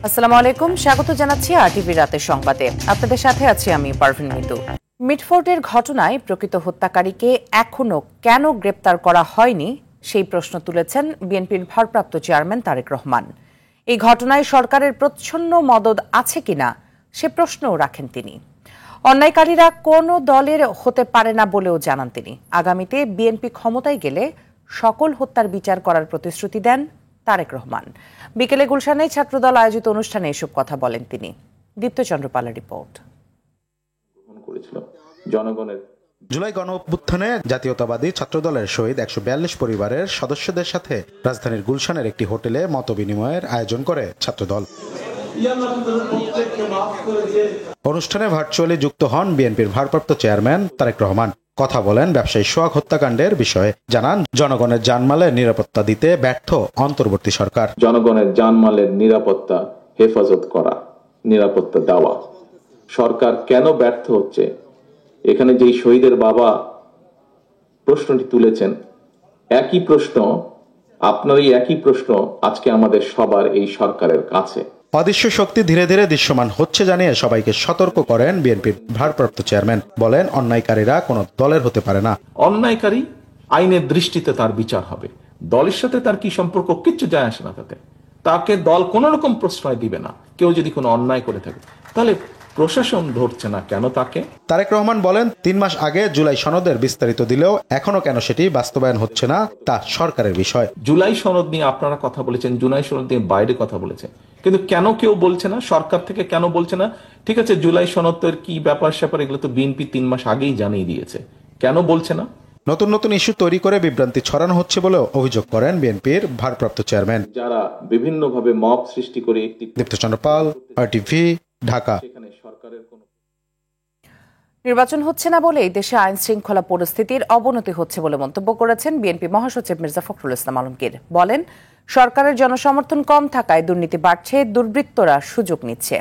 আসসালামু আলাইকুম, স্বাগত জানাচ্ছি আরটিভি রাতের সংবাদে। আপনাদের সাথে আছি আমি পারভিন মিতু। মিটফোর্ডের ঘটনায় প্রকৃত হত্যাকারীকে এখনো কেন গ্রেপ্তার করা হয়নি সেই প্রশ্ন তুলেছেন বিএনপির ভারপ্রাপ্ত চেয়ারম্যান তারেক রহমান। এই ঘটনায় সরকারের প্রচ্ছন্ন মদদ আছে কিনা সে প্রশ্নও রাখেন তিনি। অন্যায়কারীরা কোনো দলের হতে পারে না বলেও জানান তিনি। আগামীতে বিএনপি ক্ষমতায় গেলে সকল হত্যার বিচার করার প্রতিশ্রুতি দেন তারেক রহমান। বিকেলে গুলশানে ছাত্রদল আয়োজিত অনুষ্ঠানে এসব কথা বলেন তিনি। দীপ্তচন্দ্র পালের রিপোর্ট। জুলাই গণঅভ্যুত্থানে জাতীয়তাবাদী ছাত্রদলের শহীদ ১৪২ পরিবারের সদস্যদের সাথে রাজধানীর গুলশানের একটি হোটেলে মতবিনিময়ের আয়োজন করে ছাত্রদল। অনুষ্ঠানে ভার্চুয়ালি যুক্ত হন বিএনপির ভারপ্রাপ্ত চেয়ারম্যান তারেক রহমান। কথা বলেন ব্যবসায়ী সোহাগ হত্যাকাণ্ডের বিষয়ে। জানান, জনগণের জানমালের নিরাপত্তা দিতে ব্যর্থ অন্তর্বর্তী সরকার। জনগণের জানমালের নিরাপত্তা হেফাজত করা, নিরাপত্তা দেওয়া সরকার কেন ব্যর্থ হচ্ছে, এখানে যেই শহীদের বাবা প্রশ্নটি তুলেছেন, একই প্রশ্ন, আপনার এই একই প্রশ্ন আজকে আমাদের সবার এই সরকারের কাছে। অদৃশ্য শক্তি ধীরে ধীরে দৃশ্যমান হচ্ছে জানিয়ে সবাইকে সতর্ক করেন বিএনপির ভারপ্রাপ্ত চেয়ারম্যান। বলেন, অন্যায়কারীরা কোনো দলের হতে পারে না। অন্যায়কারী আইনের দৃষ্টিতে তার বিচার হবে, দলের সাথে তার কি সম্পর্ক কিচ্ছু যায় আসে না। তাকে দল কোন রকম প্রশ্রয় দিবে না। কেউ যদি কোনো অন্যায় করে থাকে তাহলে প্রশাসন ধরছে না কেন তাকে। তারেক রহমান বলেন, ৩ মাস আগে জুলাই সনদের বিস্তারিত দিলেও এখনো কেন সেটি বাস্তবায়ন হচ্ছে না তা সরকারের বিষয়। জুলাই সনদ নিয়ে আপনারা কথা বলেছেন, জুলাই সনদ নিয়ে বাইরে কথা বলেছেন, কিন্তু কেন কেউ বলছে না, সরকার থেকে কেন বলছে না? ঠিক আছে, জুলাই সনদের কি ব্যাপার স্যাপার এগুলো তো বিএনপি ৩ মাস আগেই জানিয়ে দিয়েছে, কেন বলছে না? নতুন নতুন ইস্যু তৈরি করে বিভ্রান্তি ছড়ানো হচ্ছে বলেও অভিযোগ করেন বিএনপির ভারপ্রাপ্ত চেয়ারম্যান। যারা বিভিন্নভাবে মব সৃষ্টি করে দীপ্তচন্দ্র পাল, আরটিভি, ঢাকা। নির্বাচন হচ্ছে না বলেই দেশে আইন শৃঙ্খলা পরিস্থিতির অবনতি হচ্ছে বলে মন্তব্য করেছেন বিএনপি মহাসচিব মির্জা ফখরুল ইসলাম আলমগীর। বলেন, সরকারের জনসমর্থন কম থাকায় দুর্নীতি বাড়ছে, দুর্বৃত্তরা সুযোগ নিচ্ছে।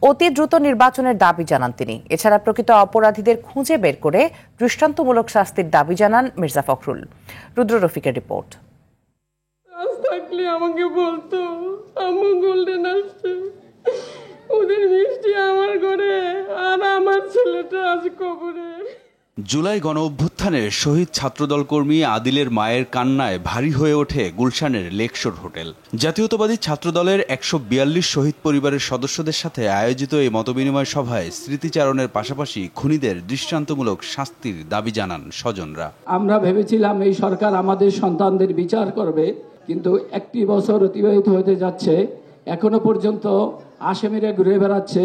অতি দ্রুত নির্বাচনের দাবি জানান তিনি। এছাড়া প্রকৃত অপরাধীদের খুঁজে বের করে দৃষ্টান্তমূলক শাস্তির দাবি জানান মির্জা ফখরুল। রুদ্র রফিকের রিপোর্ট। আমাকে বলতো আম্মু গোল্ডেন আসছে, ওদের মিষ্টি আমার ঘরে, আর আমার ছেলেটা আজ কবরে। জুলাই গণ অভ্যুত্থানের শহীদ ছাত্রদল কর্মী আদিলের মায়ের কান্নায় ভারী হয়ে ওঠে গুলশানের লেকশোর হোটেল। জাতীয়তাবাদী ছাত্রদলের ১৪২ শহীদ পরিবারের সদস্যদের সাথে আয়োজিত এই মতবিনিময় সভায় স্মৃতিচারণের পাশাপাশি খুনিদের দৃষ্টান্তমূলক শাস্তির দাবি জানান স্বজনরা। আমরা ভেবেছিলাম এই সরকার আমাদের সন্তানদের বিচার করবে, কিন্তু 1 বছর অতিবাহিত হতে যাচ্ছে, এখনো পর্যন্ত আসামিরা ঘুরে বেড়াচ্ছে,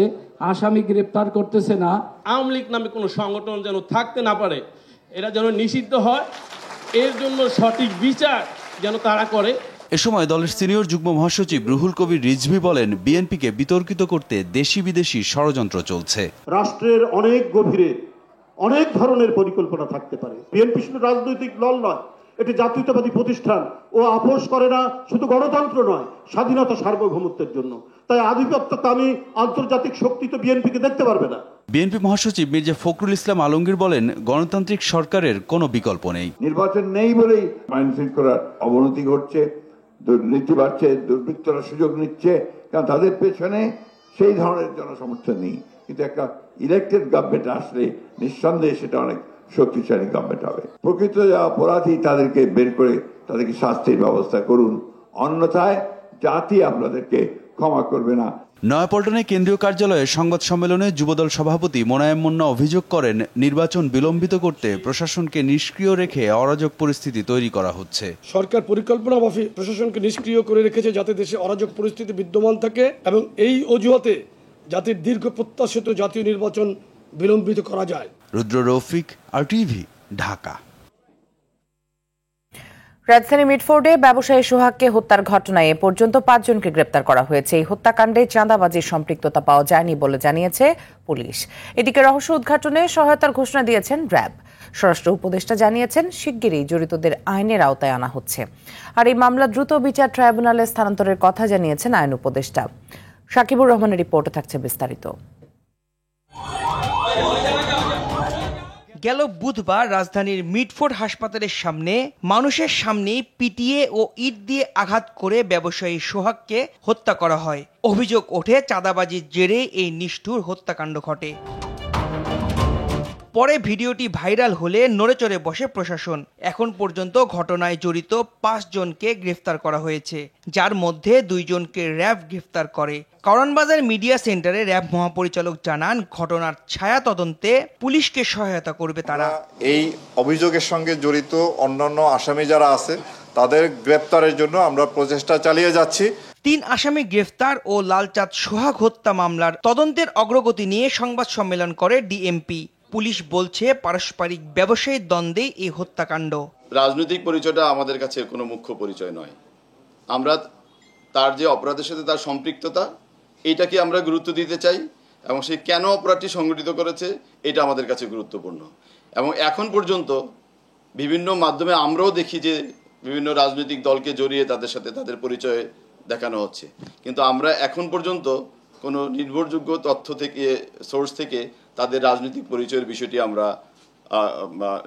আসামি গ্রেপ্তার করতেছে না। আওয়ামী লীগ নামে কোনো সংগঠন যেন থাকতে না পারে, এরা যেন নিষিদ্ধ হয়, এর জন্য সঠিক বিচার যেন তারা করে। এ সময় দলের সিনিয়র যুগ্ম মহাসচিব রুহুল কবির রিজভী বলেন, বিএনপিকে বিতর্কিত করতে দেশি বিদেশি ষড়যন্ত্র চলছে। রাষ্ট্রের অনেক গভীরে অনেক ধরনের পরিকল্পনা থাকতে পারে। বিএনপি শুধু রাজনৈতিক দল নয়, এটি জাতীয়তাবাদী প্রতিষ্ঠান। ও আপোষ করে না শুধু গণতন্ত্র নয়, স্বাধীনতা সার্বভৌমত্বের জন্য। তাই আধিপত্যকামী আন্তর্জাতিক শক্তি তো বিএনপিকে দেখতে পারবে না। বিএনপি মহাসচিব মির্জা ফখরুল ইসলাম আলমগীর বলেন, গণতান্ত্রিক সরকারের কোনো বিকল্প নেই। নির্বাচন নেই বলেই আইন শৃঙ্খলার অবনতি ঘটছে, দুর্নীতি বাড়ছে, দুর্বৃত্তরা সুযোগ নিচ্ছে, কারণ তাদের পেছনে সেই ধরনের জনসমর্থন নেই। কিন্তু একটা ইলেক্টেড গভর্নমেন্ট আসলে নিঃসন্দেহে সেটা অনেক শক্তিশালী গভর্নমেন্ট হবে। প্রকৃত যা অপরাধী তাদেরকে বের করে তাদেরকে শাস্তির ব্যবস্থা করুন, অন্যথায় জাতি আপনাদেরকে ক্ষমা করবে না। নয়াপল্টনে কেন্দ্রীয় কার্যালয়ে সংবাদ সম্মেলনে যুবদল সভাপতি মোনায়েম মুন্না অভিযোগ করেন, নির্বাচন বিলম্বিত করতে প্রশাসনকে নিষ্ক্রিয় রেখে অরাজক পরিস্থিতি তৈরি করা হচ্ছে। সরকার পরিকল্পনাভাবে প্রশাসনকে নিষ্ক্রিয় করে রেখেছে যাতে দেশে অরাজক পরিস্থিতি বিদ্যমান থাকে, এবং এই অজুহাতে জাতির দীর্ঘ প্রত্যাশিত জাতীয় নির্বাচন বিলম্বিত করা যায়। রুদ্র রফিক, আরটিভি, ঢাকা। রাজধানী মিটফোর্ডে ব্যবসায়ী সোহাগকে হত্যার ঘটনায় এ পর্যন্ত 5 জনকে গ্রেপ্তার করা হয়েছে। এই হত্যাকাণ্ডে চাঁদাবাজির সম্পৃক্ততা পাওয়া যায়নি বলে জানিয়েছে পুলিশ। এদিকে রহস্য উদ্ঘাটনে সহায়তার ঘোষণা দিয়েছেন র্যাব। স্বরাষ্ট্র উপদেষ্টা জানিয়েছেন, শিগগিরই জড়িতদের আইনের আওতায় আনা হচ্ছে। আর এই মামলা দ্রুত বিচার ট্রাইব্যুনালে স্থানান্তরের কথা জানিয়েছেন আইন উপদেষ্টা। সাকিবুর রহমানের রিপোর্টে থাকছে বিস্তারিত। গেল বুধবার রাজধানীর মিটফোর্ড হাসপাতালের সামনে মানুষের সামনে পিটিয়ে ও ইট দিয়ে আঘাত করে ব্যবসায়ী সোহাগকে হত্যা করা হয়। অভিযোগ ওঠে চাঁদাবাজির জেরে এই নিষ্ঠুর হত্যাকাণ্ড ঘটে। পরে ভিডিওটি ভাইরাল হলে নড়েচড়ে বসে প্রশাসন। এখন পর্যন্ত ঘটনায় জড়িত 5 জনকে গ্রেফতার করা হয়েছে, যার মধ্যে 2 জনকে র্যাব গ্রেফতার করে। কারওয়ানবাজার মিডিয়া সেন্টারে র্যাব মহাপরিচালক জানান, ঘটনার ছায়া তদন্তে পুলিশকে সহায়তা করবে তারা। এই অভিযোগের সঙ্গে জড়িত অন্যান্য আসামি যারা আছে তাদের গ্রেফতারের জন্য আমরা প্রচেষ্টা চালিয়ে যাচ্ছি। 3 আসামি গ্রেফতার ও লালচাঁদ সোহাগ হত্যা মামলার তদন্তের অগ্রগতি নিয়ে সংবাদ সম্মেলন করে ডিএমপি। পুলিশ বলছে, পারস্পরিক ব্যবসায়িক দ্বন্দ্বে এই হত্যাকাণ্ড। রাজনৈতিক পরিচয়টা আমাদের কাছে কোনো মুখ্য পরিচয় নয়। আমরা তার যে অপরাধের সাথে তার সম্পৃক্ততা, এটাকে আমরা গুরুত্ব দিতে চাই এবং সে কেন অপরাধটি সংগঠিত করেছে এটা আমাদের কাছে গুরুত্বপূর্ণ। এবং এখন পর্যন্ত বিভিন্ন মাধ্যমে আমরাও দেখি যে বিভিন্ন রাজনৈতিক দলকে জড়িয়ে তাদের সাথে তাদের পরিচয় দেখানো হচ্ছে, কিন্তু আমরা এখন পর্যন্ত কোনো নির্ভরযোগ্য তথ্য থেকে সোর্স থেকে তাদের রাজনৈতিক পরিচয়ের বিষয়টি আমরা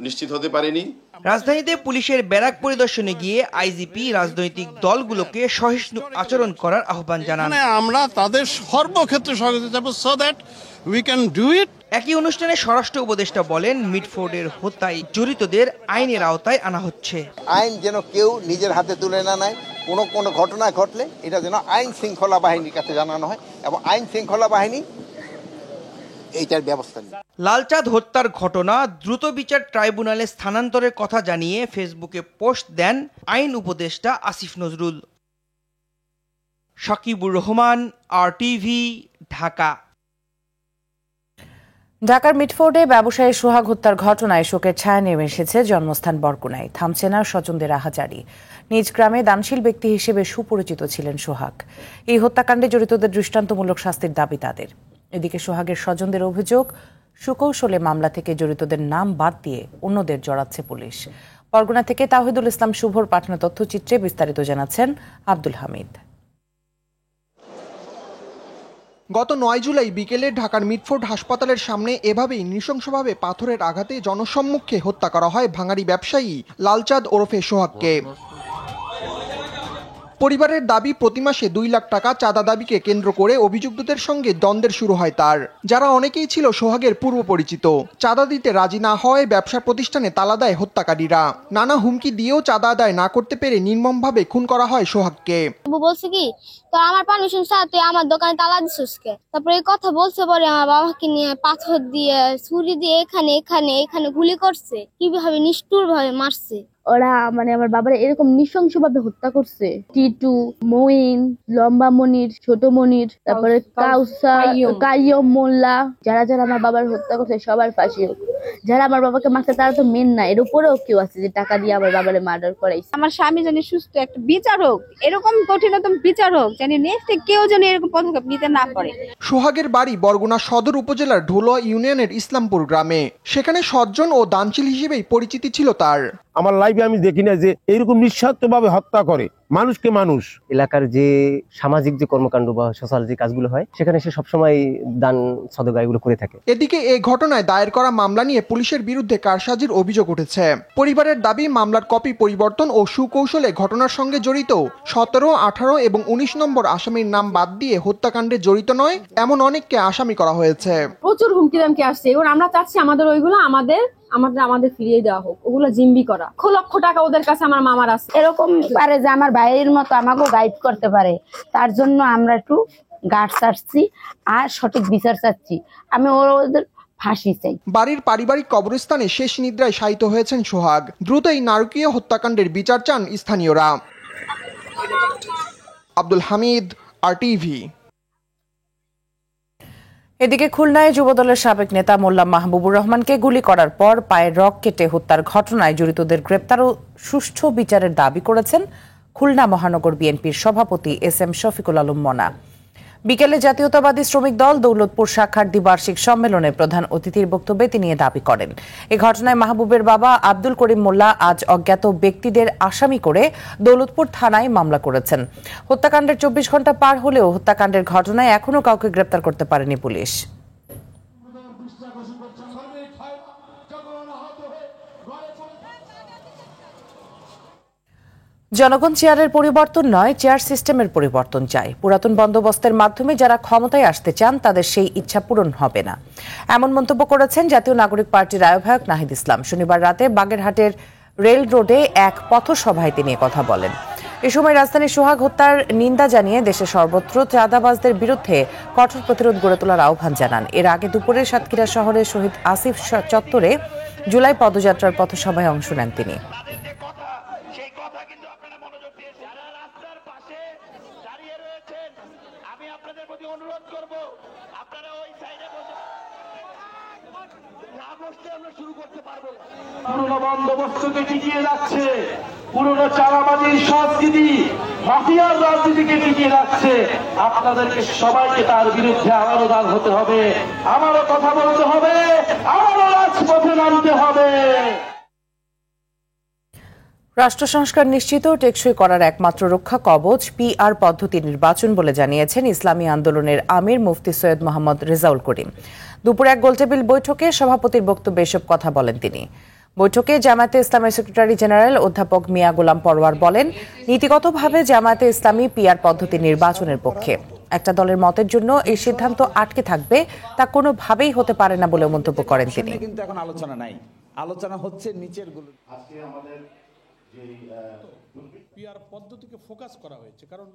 নিশ্চিত হতে পারিনি। রাজধানীতে পুলিশের ব্যারাক পরিদর্শনে গিয়ে আইজিপি রাজনৈতিক দলগুলোকে সহিষ্ণু আচরণ করার আহ্বান জানান। আমরা তাদের সর্বক্ষেত্রে সহযোগিতা করব so that we can do it. একই অনুষ্ঠানে স্বরাষ্ট্র উপদেষ্টা বলেন, মিটফোর্ডের হত্যায় জড়িতদের আইনের আওতায় আনা হচ্ছে। আইন যেন কেউ নিজের হাতে তুলে না নেয়। কোনো ঘটনা ঘটলে এটা যেন আইন শৃঙ্খলা বাহিনীর কাছে জানানো হয় এবং আইন শৃঙ্খলা বাহিনী এইটার ব্যবস্থা নেয়। লালচাঁদ হত্যার ঘটনা দ্রুত বিচার ট্রাইব্যুনালে স্থানান্তরের কথা জানিয়ে ফেসবুকে পোস্ট দেন আইন উপদেষ্টা আসিফ নজরুল। সাকিবুর রহমান, RTV, ঢাকা। ঢাকার মিটফোর্ডে ব্যবসায়ী সোহাগ হত্যার ঘটনায় শোকের ছায়া নেমে এসেছে জন্মস্থান বরগুনায়। থামছে না স্বজনদের আহাজারি। নিজ গ্রামে দানশীল ব্যক্তি হিসেবে সুপরিচিত ছিলেন সোহাগ। এই হত্যাকাণ্ডে জড়িতদের দৃষ্টান্তমূলক শাস্তির দাবি তাদের। এদিকে সোহাগের স্বজনদের অভিযোগ, সুকৌশলে মামলা থেকে জড়িতদের নাম বাদ দিয়ে অন্যদের জড়াচ্ছে পুলিশ। বরগুনা থেকে তাওহিদুল ইসলাম শুভর পাঠানো তথ্যচিত্রে বিস্তারিত জানাচ্ছেন আব্দুল হামিদ। গত 9 জুলাই বিকেলে ঢাকার মিটফোর্ড হাসপাতালের সামনে এভাবেই নৃশংসভাবে পাথরের আঘাতে জনসম্মুখে হত্যা করা হয় ভাঙাড়ি ব্যবসায়ী লালচাঁদ ওরফে সোহাগকে। পরিবারের দাবি, প্রতি মাসে 2 লাখ টাকা চাঁদা দাবিকে কেন্দ্র করে অভিযুক্তদের সঙ্গে দ্বন্দ্বের শুরু হয় তার, যারা অনেকেই ছিল সোহাগের পূর্ব পরিচিত। চাঁদা দিতে রাজি না হওয়ায় ব্যবসা প্রতিষ্ঠানে তালা দেয় হত্যাকারীরা। নানা হুমকি দিয়েও চাঁদা আদায় না করতে পেরে নির্মমভাবে খুন করা হয় সোহাগকে। বলছে কি, তো আমার পারমিশন ছাড়া তুই আমার দোকানে তালা দিছিস কে? তারপরে এই কথা বলছে, পরে আমার বাবাকে নিয়ে পাথর দিয়ে ছুরি দিয়ে এখানে গুলি করছে। কিভাবে নিষ্ঠুর ভাবে মারছে ওরা, আমার বাবার এরকম নৃশংসভাবে হত্যা করছে। টিটু, মঈন, লম্বা মনির, ছোট মনির, তারপরে কাউসার, কাইয়ুম মোল্লা, যারা আমার বাবার হত্যা করছে সবার ফাঁসি হোক। যারা আমার বাবাকে মারছে তারা তো মেন না, এর উপরেও কেউ আছে যে টাকা দিয়ে আমার বাবারে মার্ডার করাইছে। আমার স্বামী জানি সুস্থ একটা বিচার হোক, এরকম কঠিনতম বিচার হোক, জানি নেক্সট কেউ যেন এরকম পদক্ষেপ নিতে না পারে। সোহাগের বাড়ি বরগুনা সদর উপজেলার ঢোলুয়া ইউনিয়নের ইসলামপুর গ্রামে। সেখানে সজ্জন ও দানশীল হিসেবেই পরিচিতি ছিল তার। আমার লাইফে আমি দেখি না যে এরকম নিঃস্বার্থভাবে হত্যা করে মানুষকে মানুষ। এলাকার যে সামাজিক যে কর্মকাণ্ড বা সোশ্যাল যে কাজগুলো হয় সেখানে সে সবসময় দান সদকা এগুলো করে থাকে। এদিকে এই ঘটনায় দায়ের করা মামলা নিয়ে পুলিশের বিরুদ্ধে কারসাজির অভিযোগ উঠেছে। পরিবারের দাবি, মামলার কপি পরিবর্তন ও সুকৌশলে ঘটনার সঙ্গে জড়িত 17, 18 এবং 19 নম্বর আসামির নাম বাদ দিয়ে হত্যাকাণ্ডে জড়িত নয় এমন অনেককে আসামি করা হয়েছে। প্রচুর হুমকি দামকি আসছে। এবং আমরা চাচ্ছি আমাদের ওইগুলো আমাদের ফিরিয়ে দেওয়া হোক। ওগুলো জিম্বি করা। 1 লক্ষ টাকা ওদের কাছে আমার মামার আছে। এরকম পারে যে আমার ভাইয়ের মতো আমাকেও গাইড করতে পারে, তার জন্য আমরা একটু গার্ড চাচ্ছি আর সঠিক বিচার চাচ্ছি। আমি ওদের ফাঁসি চাই। বাড়ির পারিবারিক কবরস্থানে শেষ নিদ্রায় শায়িত হয়েছেন সোহাগ। দ্রুত এই নারকীয় হত্যাকাণ্ডের বিচার চান স্থানীয়রা। আব্দুল হামিদ, RTV। এদিকে খুলনায় যুবদলের সাবেক নেতা মোল্লা মাহবুবুর রহমানকে গুলি করার পর পায়ের রগ কেটে হত্যার ঘটনায় জড়িতদের গ্রেপ্তার ও সুষ্ঠু বিচারের দাবি করেছেন খুলনা মহানগর বিএনপির সভাপতি SM শফিকুল আলম মনা। বিকেলে জাতীয়তাবাদী শ্রমিক দল দৌলতপুর শাখার দ্বিবার্ষিক সম্মেলনে প্রধান অতিথির বক্তব্যে তিনি এ দাবি করেন। এ ঘটনায় মাহবুবের বাবা আব্দুল করিম মোল্লা আজ অজ্ঞাত ব্যক্তিদের আসামি করে দৌলতপুর থানায় মামলা করেছেন। হত্যাকাণ্ডের 24 ঘন্টা পার হলেও হত্যাকাণ্ডের ঘটনায় এখনও কাউকে গ্রেপ্তার করতে পারেনি পুলিশ। জনগণ চেয়ারের পরিবর্তন নয়, চেয়ার সিস্টেমের পরিবর্তন চায়। পুরাতন বন্দোবস্তের মাধ্যমে যারা ক্ষমতায় আসতে চান তাদের সেই ইচ্ছা পূরণ হবে না, এমন মন্তব্য করেছেন জাতীয় নাগরিক পার্টির আহ্বায়ক নাহিদ ইসলাম। শনিবার রাতে বাগেরহাটের রেল রোডে এক পথসভায় তিনি কথা বলেন। এ সময় রাজধানীর সোহাগ হত্যার নিন্দা জানিয়ে দেশের সর্বত্র চাঁদাবাজদের বিরুদ্ধে কঠোর প্রতিরোধ গড়ে তোলার আহ্বান জানান। এর আগে দুপুরে সাতক্ষীরা শহরের শহীদ আসিফ চত্বরে জুলাই পদযাত্রার পথসভায় অংশ নেন তিনি। পুরনো বন্দোবস্তকে টিকিয়ে রাখছে, পুরনো চাঁদাবাজির সংস্কৃতি, মাফিয়ার রাজনীতিকে টিকিয়ে রাখছে। আপনাদেরকে সবাইকে তার বিরুদ্ধে আবারও দাঁড় হতে হবে, আমারও কথা বলতে হবে, আমারও রাজপথে নামতে হবে। রাষ্ট্র সংস্কার নিশ্চিত ও টেকসই করার একমাত্র রক্ষা কবচ পিআর পদ্ধতি নির্বাচন বলে জানিয়েছেন ইসলামী আন্দোলনের আমির মুফতি সৈয়দ মোহাম্মদ রেজাউল করিম। দুপুরে এক গোলটেবিল বৈঠকে সভাপতির বক্তব্যে এসব কথা বলেন তিনি। বৈঠকে জামায়াতে ইসলামের সেক্রেটারি জেনারেল অধ্যাপক মিয়া গোলাম পরওয়ার বলেন, নীতিগতভাবে জামায়াতে ইসলামী পিআর পদ্ধতি নির্বাচনের পক্ষে। একটা দলের মতের জন্য এই সিদ্ধান্ত আটকে থাকবে তা কোনোভাবেই হতে পারে না বলে মন্তব্য করেন তিনি। কিন্তু এখন আলোচনা নাই, আলোচনা হচ্ছে নিচের গুলো। আজকে আমাদের যে পিআর পদ্ধতিকে ফোকাস করা হয়েছে, কারণ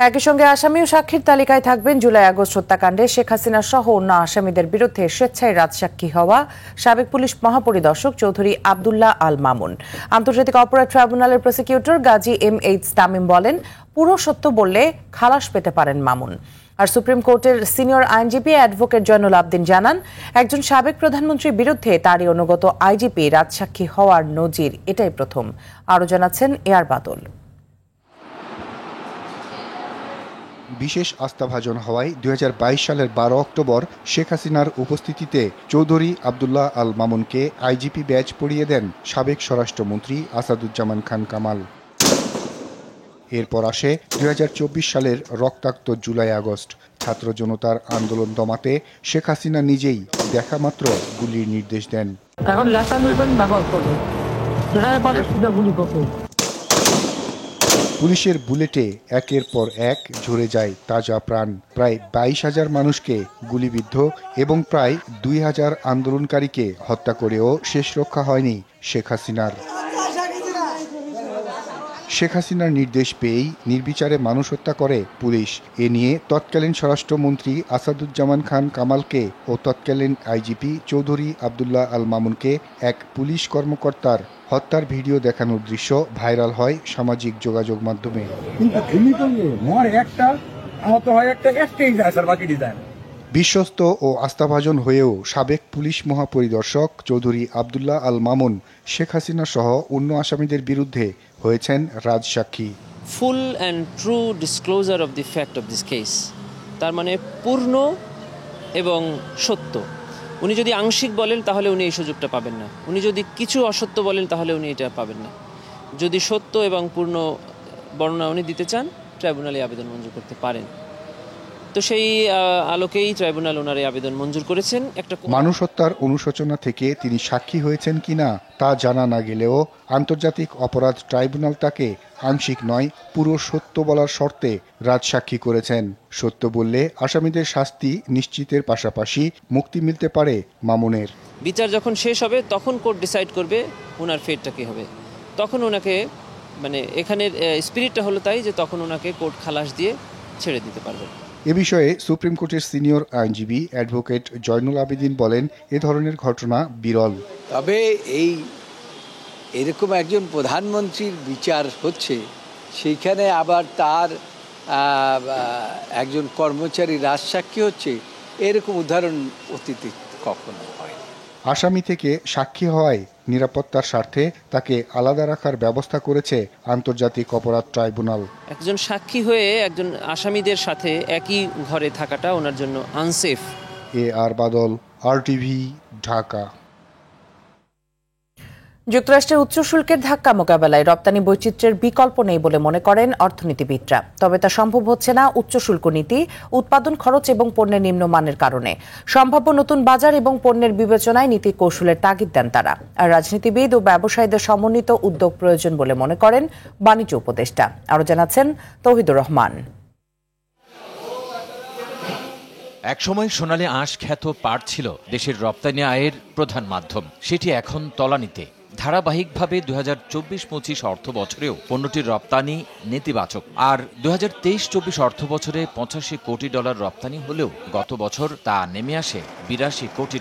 একই সঙ্গে আসামি ও সাক্ষীর তালিকায় থাকবেন জুলাই আগস্ট হত্যাকাণ্ডে শেখ হাসিনা সহ অন্য আসামিদের বিরুদ্ধে স্বেচ্ছায় রাজসাক্ষী হওয়া সাবেক পুলিশ মহাপরিদর্শক চৌধুরী আব্দুল্লাহ আল মামুন। আন্তর্জাতিক অপরাধ ট্রাইব্যুনালের প্রসিকিউটর গাজী MH তামিম বলেন, পুরো সত্য বললে খালাস পেতে পারেন মামুন। আর সুপ্রিম কোর্টের সিনিয়র আইনজীবী অ্যাডভোকেট জয়নুল আবদিন জানান, একজন সাবেক প্রধানমন্ত্রীর বিরুদ্ধে তারই অনুগত আইজিপি রাজসাক্ষী হওয়ার নজির এটাই প্রথম। আরও জানাচ্ছেন এআর বাদল। বিশেষ আস্থাভাজন হওয়ায় 2022 সালের 12 অক্টোবর শেখ হাসিনার উপস্থিতিতে চৌধুরী আব্দুল্লাহ আল মামুনকে আইজিপি ব্যাজ পরিয়ে দেন সাবেক স্বরাষ্ট্রমন্ত্রী আসাদুজ্জামান খান কামাল। এরপর আসে 2024 সালের রক্তাক্ত জুলাই আগস্ট। ছাত্র জনতার আন্দোলন দমাতে শেখ হাসিনা নিজেই দেখা মাত্র গুলির নির্দেশ দেন। পুলিশের বুলেটে একের পর এক ঝরে যায় তাজা প্রাণ। প্রায় 22,000 মানুষকে গুলিবিদ্ধ এবং প্রায় 2,000 আন্দোলনকারীকে হত্যা করেও শেষ রক্ষা হয়নি শেখ হাসিনার। শেখ হাসিনার নির্দেশ পেয়েই নির্বিচারে মানুষ হত্যা করে পুলিশ। এ নিয়ে তৎকালীন স্বরাষ্ট্রমন্ত্রী আসাদুজ্জামান খান কামালকে ও তৎকালীন আইজিপি চৌধুরী আব্দুল্লাহ আল মামুনকে এক পুলিশ কর্মকর্তার হত্যার ভিডিও দেখানোর দৃশ্য ভাইরাল হয় সামাজিক যোগাযোগ মাধ্যমে। বিশ্বস্ত ও আস্থাভাজন হয়েও সাবেক পুলিশ মহাপরিদর্শক চৌধুরী আব্দুল্লাহ আল মামুন শেখ হাসিনা সহ অন্য আসামিদের বিরুদ্ধে হয়েছেন রাজসাক্ষী। Full and true disclosure of the fact of this case, তার মানে পূর্ণ এবং সত্য। উনি যদি আংশিক বলেন তাহলে উনি এই সুযোগটা পাবেন না, উনি যদি কিছু অসত্য বলেন তাহলে উনি এটা পাবেন না। যদি সত্য এবং পূর্ণ বর্ণনা উনি দিতে চান, ট্রাইব্যুনালে আবেদন মঞ্জুর করতে পারেন। তো সেই আলোকেই ট্রাইব্যুনাল ওনার এই আবেদন মঞ্জুর করেছেন। একটা মানুষ হত্যার অনুশোচনা থেকে তিনি সাক্ষী হয়েছেন কিনা তা জানা না গেলেও আন্তর্জাতিক অপরাধ ট্রাইব্যুনাল তাকে আংশিক নয় পুরো সত্য বলার শর্তে রাজসাক্ষী করেছেন। সত্য বললে আসামিদের শাস্তি নিশ্চিতের পাশাপাশি মুক্তি মিলতে পারে মামুনের। বিচার যখন শেষ হবে তখন কোর্ট ডিসাইড করবে ওনার ফেটটা কী হবে। তখন ওনাকে মানে এখানের স্পিরিটটা হলো তাই যে তখন ওনাকে কোর্ট খালাস দিয়ে ছেড়ে দিতে পারবে। এ বিষয়ে সুপ্রিম কোর্টের সিনিয়র আইনজীবী অ্যাডভোকেট জয়নুল আবেদিন বলেন, এ ধরনের ঘটনা বিরল। তবে এরকম একজন প্রধানমন্ত্রীর বিচার হচ্ছে, সেইখানে আবার তার একজন কর্মচারী রাজসাক্ষী হচ্ছে, এরকম উদাহরণ অতীতে কখনো হয়। আসামি থেকে সাক্ষী হওয়ায় নিরাপত্তার স্বার্থে তাকে আলাদা রাখার ব্যবস্থা করেছে আন্তর্জাতিক অপরাধ ট্রাইব্যুনাল। একজন সাক্ষী হয়ে একজন আসামিদের সাথে একই ঘরে থাকাটা ওনার জন্য আনসেফ। এআর বাদল, RTV, ঢাকা। যুক্তরাষ্ট্রের উচ্চ শুল্কের ধাক্কা মোকাবেলায় রপ্তানি বৈচিত্র্যের বিকল্প নেই বলে মনে করেন অর্থনীতিবিদরা। তবে তা সম্ভব হচ্ছে না উচ্চ শুল্ক নীতি, উৎপাদন খরচ এবং পণ্যের নিম্নমানের কারণে। সম্ভাব্য নতুন বাজার এবং পণ্যের বিবেচনায় নীতি কৌশলের তাগিদ দেন তারা। আর রাজনীতিবিদ ও ব্যবসায়ীদের সমন্বিত উদ্যোগ প্রয়োজন বলে মনে করেন বাণিজ্য উপদেষ্টা। আরও জানাচ্ছেন তৌহিদুর রহমান। একসময় সোনালী আঁশ খ্যাত পাট ছিল দেশের রপ্তানি আয়ের প্রধান মাধ্যম, সেটি এখন তলানিতে। ধারাবাহিকভাবে 2024-25 অর্থ বছরেও পণ্যটির রপ্তানি নেতিবাচক। আর 2023-24 অর্থ বছরে $85 কোটি রপ্তানি হলেও গত বছর তা নেমে আসে $82 কোটি।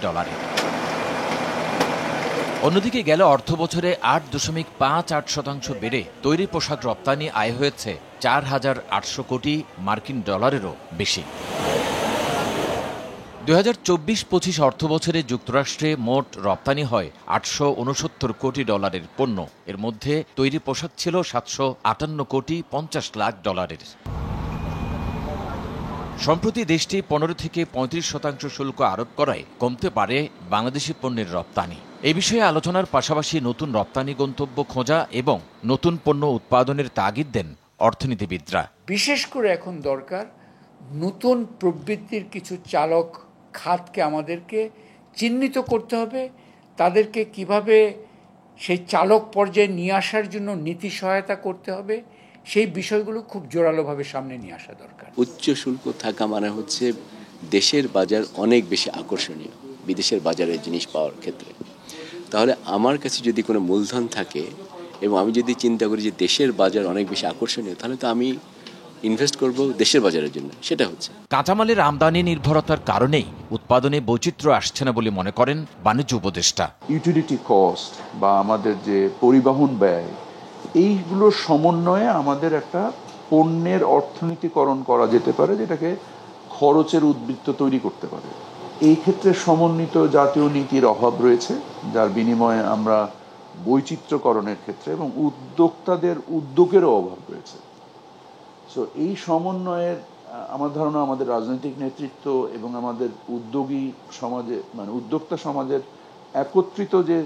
অন্যদিকে গেল অর্থ বছরে 8.58% বেড়ে তৈরি পোশাক রপ্তানি আয় হয়েছে $4,800 কোটি মার্কিন ডলারেরও বেশি। 2024-25 অর্থ বছরে যুক্তরাষ্ট্রে মোট রপ্তানি হয় $869 কোটি পণ্য। এর মধ্যে তৈরি পোশাক ছিল $758 কোটি 50 লাখ। সম্প্রতি দেশটি 15 থেকে 35% শুল্ক আরোপ করায় কমতে পারে বাংলাদেশি পণ্যের রপ্তানি। এই বিষয়ে আলোচনার পাশাপাশি নতুন রপ্তানি গন্তব্য খোঁজা এবং নতুন পণ্য উৎপাদনের তাগিদ দেন অর্থনীতিবিদরা। বিশেষ করে এখন দরকার নতুন প্রবৃত্তির কিছু চালক খাতকে আমাদেরকে চিহ্নিত করতে হবে, তাদেরকে কিভাবে সেই চালক পর্যায়ে নিয়ে আসার জন্য নীতি সহায়তা করতে হবে, সেই বিষয়গুলো খুব জোরালোভাবে সামনে নিয়ে আসা দরকার। উচ্চ শুল্ক থাকা মানে হচ্ছে দেশের বাজার অনেক বেশি আকর্ষণীয় বিদেশের বাজারে জিনিস পাওয়ার ক্ষেত্রে। তাহলে আমার কাছে যদি কোনো মূলধন থাকে এবং আমি যদি চিন্তা করি যে দেশের বাজার অনেক বেশি আকর্ষণীয়, তাহলে তো আমি ইনভেস্ট করব দেশের বাজারের জন্য। সেটা হচ্ছে কাঁচামালের আমদানি নির্ভরতার কারণেই উৎপাদনে বৈচিত্র্য আসছে না বলে মনে করেন বাণিজ্য উপদেষ্টা। ইউটিলিটি কস্ট বা আমাদের যে পরিবহন ব্যয়, এইগুলোর সমন্বয়ে আমাদের একটা পণ্যের অর্থনীতিকরণ করা যেতে পারে, যেটাকে খরচের উদ্বৃত্ত তৈরি করতে পারে। এই ক্ষেত্রে সমন্বিত জাতীয় নীতির অভাব রয়েছে, যার বিনিময়ে আমরা বৈচিত্র্যকরণের ক্ষেত্রে এবং উদ্যোক্তাদের উদ্যোগেরও অভাব রয়েছে। সো এই সমন্বয়ের আমার ধারণা আমাদের রাজনৈতিক নেতৃত্ব এবং আমাদের উদ্যোগী সমাজে মানে উদ্যোক্তা সমাজের একত্রিত যে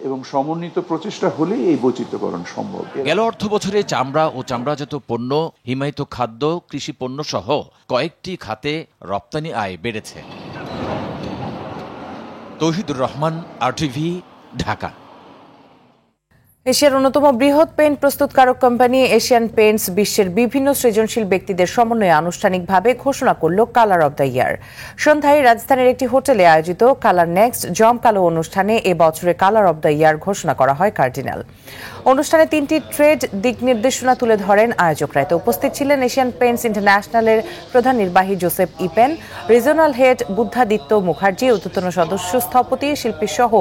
এবং সমন্বিত প্রচেষ্টা হলেই এই বৈচিত্র্যকরণ সম্ভব। গেল অর্থ বছরে চামড়া ও চামড়াজাত পণ্য, হিমায়িত খাদ্য, কৃষি পণ্য সহ কয়েকটি খাতে রপ্তানি আয় বেড়েছে। তৌহিদুর রহমান, RTV, ঢাকা। এশিয়ার অন্যতম বৃহৎ পেইন্ট প্রস্তুতকারক কোম্পানি এশিয়ান পেইন্টস বিশ্বের বিভিন্ন সৃজনশীল ব্যক্তিদের সমন্বয়ে আনুষ্ঠানিকভাবে ঘোষণা করল কালার অব দ্য ইয়ার। সন্ধ্যায় রাজধানীর একটি হোটেলে আয়োজিত কালার নেক্সট জমকালো অনুষ্ঠানে এ বছরের কালার অব দ্য ইয়ার ঘোষণা করা হয় কার্ডিনাল। অনুষ্ঠানে 3টি ট্রেড দিক নির্দেশনা তুলে ধরেন আয়োজকরা। এতে উপস্থিত ছিলেন এশিয়ান পেইন্টস ইন্টারন্যাশনালের প্রধান নির্বাহী জোসেফ ইপেন, রিজনাল হেড বুদ্ধাদিত্য মুখার্জি, ঊর্ধ্বতন সদস্য, স্থপতি, শিল্পী সহ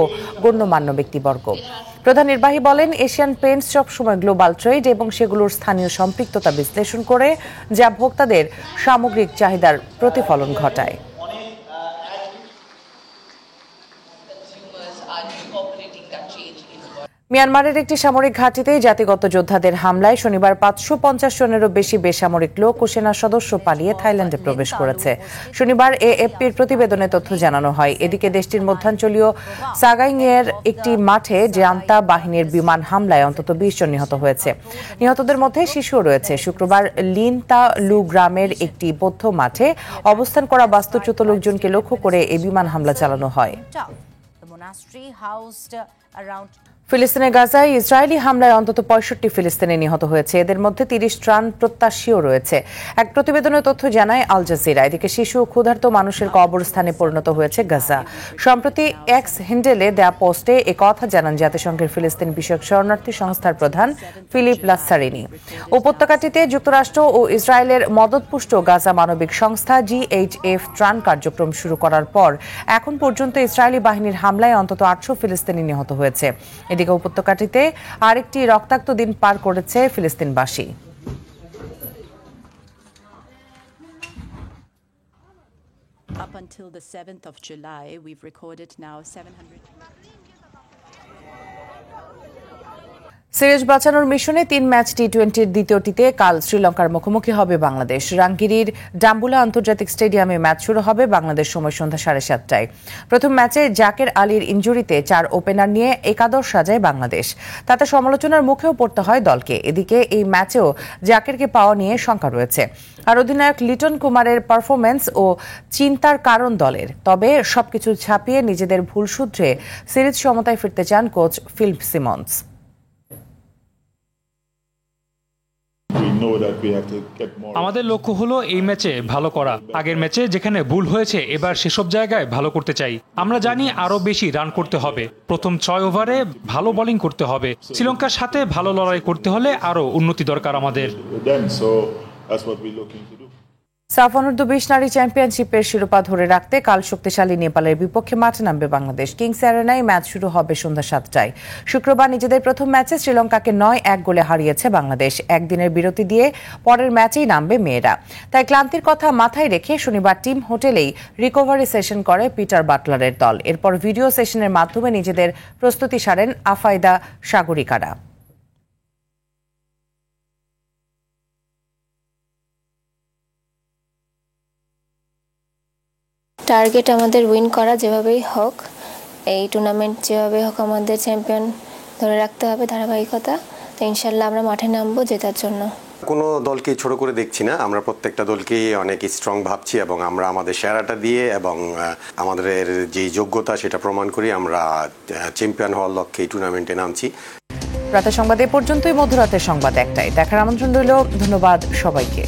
গণ্যমান্য ব্যক্তিবর্গ। প্রধান নির্বাহী বলেন, এশিয়ান পেইন্টস সবসময় গ্লোবাল ট্রেড এবং সেগুলোর স্থানীয় সম্পৃক্ততা বিশ্লেষণ করে যা ভোক্তাদের সামগ্রিক চাহিদার প্রতিফলন ঘটায়। মিয়ানমারের একটি সামরিক ঘাঁটিতে জাতিগত যোদ্ধাদের হামলায় শনিবার 550 জনেরও বেশি বেসামরিক লোক ও সেনা সদস্য পালিয়ে থাইল্যান্ডে প্রবেশ করেছে। শনিবার এএফপির প্রতিবেদনে তথ্য জানানো হয়। এদিকে দেশটির মধ্যাঞ্চলীয় সাগাইংয়ের একটি মাঠে জান্তা বাহিনীর বিমান হামলায় অন্তত 20 জন নিহত হয়েছে। নিহতদের মধ্যে শিশুও রয়েছে। শুক্রবার লিনতা লু গ্রামের একটি বৌদ্ধ মাঠে অবস্থান করা বাস্তুচ্যুত লোকজনকে লক্ষ্য করে এই বিমান হামলা চালানো হয়। ফিলিস্তিনের গাজায় ইসরায়েলি হামলায় অন্তত 65 ফিলিস্তিনি নিহত হয়েছে। এদের মধ্যে 30 ত্রাণ প্রত্যাশীও রয়েছে। এক প্রতিবেদনে তথ্য জানায় আল জাজিরা। এদিকে শিশু ও ক্ষুধার্ত মানুষের কবরস্থানে পরিণত হয়েছে গাজা। সম্প্রতি এক্স হ্যান্ডেলে দেয়া পোস্টে একথা জানান জাতিসংঘের ফিলিস্তিন বিষয়ক শরণার্থী সংস্থার প্রধান ফিলিপ লাসারিনি। উপত্যকাটিতে যুক্তরাষ্ট্র ও ইসরায়েলের মদতপুষ্ট গাজা মানবিক সংস্থা GHF ত্রাণ কার্যক্রম শুরু করার পর এখন পর্যন্ত ইসরায়েলি বাহিনীর হামলায় অন্তত 800 ফিলিস্তিনি নিহত হয়েছে। এদিকে উপত্যকাটিতে আরেকটি রক্তাক্ত দিন পার করেছে ফিলিস্তিনবাসী। Up until the 7th of July, we've recorded now 700. Series বাঁচানোর মিশনে 3 ম্যাচ টি-20-র দ্বিতীয়টিতে কাল শ্রীলঙ্কার মুখোমুখি হবে বাংলাদেশ। রাঙ্গিরির ডাম্বুলা আন্তর্জাতিক স্টেডিয়ামে ম্যাচ শুরু হবে বাংলাদেশ সময় সন্ধ্যা 7:30টায়। প্রথম ম্যাচে জাকের আলীর ইনজুরিতে 4 ওপেনার নিয়ে একাদশ সাজায় বাংলাদেশ। তাতে সমালোচনার মুখেও পড়তে হয় দলকে। এদিকে এই ম্যাচেও জাকেরকে পাওয়া নিয়ে শঙ্কা রয়েছে। আর অধিনায়ক লিটন কুমারের পারফরম্যান্স ও চিন্তার কারণ দলের। তবে সবকিছু ছাপিয়ে নিজেদের ভুল শুধরে সিরিজ সমতায় ফিরতে চান কোচ ফিল সিমন্স। আমাদের লক্ষ্য হলো এই ম্যাচে ভালো করা। আগের ম্যাচে যেখানে ভুল হয়েছে এবার সেসব জায়গায় ভালো করতে চাই। আমরা জানি আরো বেশি রান করতে হবে, প্রথম 6 ওভারে ভালো বোলিং করতে হবে। শ্রীলঙ্কার সাথে ভালো লড়াই করতে হলে আরো উন্নতি দরকার আমাদের। সাফ অনূর্ধ্ব 20 নারী চ্যাম্পিয়নশিপের শিরোপা ধরে রাখতে কাল শক্তিশালী নেপালের বিপক্ষে মাঠে নামবে বাংলাদেশ। কিংস অ্যারেনায় ম্যাচ শুরু হবে সন্ধ্যা 7টায়। শুক্রবার নিজেদের প্রথম ম্যাচে শ্রীলঙ্কাকে 9-1 গোলে হারিয়েছে বাংলাদেশ। একদিনের বিরতি দিয়ে পরের ম্যাচেই নামবে মেয়েরা। তাই ক্লান্তির কথা মাথায় রেখে শনিবার টিম হোটেলেই রিকভারি সেশন করে পিটার বাটলারের দল। এরপর ভিডিও সেশনের মাধ্যমে নিজেদের প্রস্তুতি সারেন আফাইদা সাগরিকারা। টার্গেট আমাদের উইন করা, যেভাবেই হোক এই টুর্নামেন্ট যেভাবে হোক আমাদের চ্যাম্পিয়ন ধরে রাখতে হবে ধারাবাহিকতা। তো ইনশাল্লাহ আমরা মাঠে নামবো জেতার জন্য। কোনো দলকেই ছোট করে দেখছি না, আমরা প্রত্যেকটা দলকেই অনেক স্ট্রং ভাবছি এবং আমরা আমাদের সেরাটা দিয়ে এবং আমাদের যে যোগ্যতা সেটা প্রমাণ করি আমরা চ্যাম্পিয়ন হওয়ার লক্ষ্যে এই টুর্নামেন্টে নামছি। রাতের সংবাদ এ পর্যন্তই। মধ্যরাতের সংবাদ 1টায় দেখার আমন্ত্রণ রইল। ধন্যবাদ সবাইকে।